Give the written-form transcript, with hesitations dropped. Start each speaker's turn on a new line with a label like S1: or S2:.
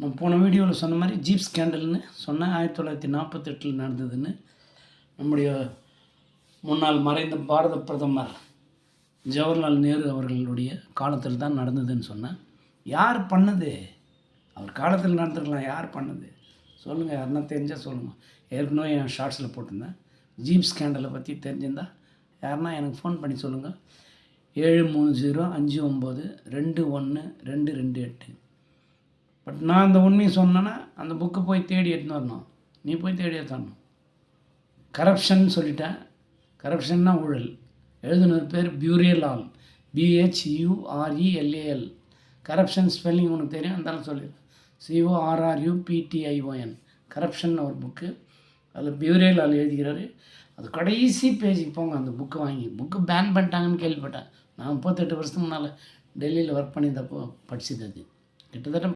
S1: நான் போன வீடியோவில் சொன்ன மாதிரி ஜீப் ஸ்கேண்டல்னு சொன்னேன். 1948 நடந்ததுன்னு. நம்முடைய முன்னாள் மறைந்த பாரத பிரதமர் ஜவஹர்லால் நேரு அவர்களுடைய காலத்தில் தான் நடந்ததுன்னு சொன்னேன். யார் பண்ணது? அவர் காலத்தில் நடந்திருக்கலாம். யார் பண்ணது சொல்லுங்கள், யாருன்னா தெரிஞ்சால் சொல்லுங்கள். ஏற்கனவே என் ஷார்ட்ஸில் போட்டிருந்தேன். ஜீப் ஸ்கேண்டலை பற்றி தெரிஞ்சிருந்தால் யாருன்னா எனக்கு ஃபோன் பண்ணி சொல்லுங்கள். 730-59-21-228. பட் நான் அந்த உண்மையை சொன்னேன்னா அந்த புக்கு போய் தேடி எடுத்துன்னு வரணும். நீ போய் தேடி எடுத்துடணும். கரப்ஷன் சொல்லிட்டேன். கரப்ஷன்னா ஊழல். எழுதுனது பேர் பியூரியலால், BHURELAL. கரப்ஷன் ஸ்பெல்லிங் உனக்கு தெரியும், இருந்தாலும் சொல்லிடுறேன். CORRUPTION. கரப்ஷன் ஒரு புக்கு. அதில் பியூரியலால் எழுதிக்கிறாரு. அது கடைசி பேஜுக்கு போங்க, அந்த புக்கு வாங்கி. புக்கு பேன் பண்ணிட்டாங்கன்னு கேள்விப்பட்டேன். நான் 38 வருஷத்துக்கு முன்னால் டெல்லியில் ஒர்க் பண்ணியிருந்தப்போ படிச்சது. அது கிட்டத்தட்ட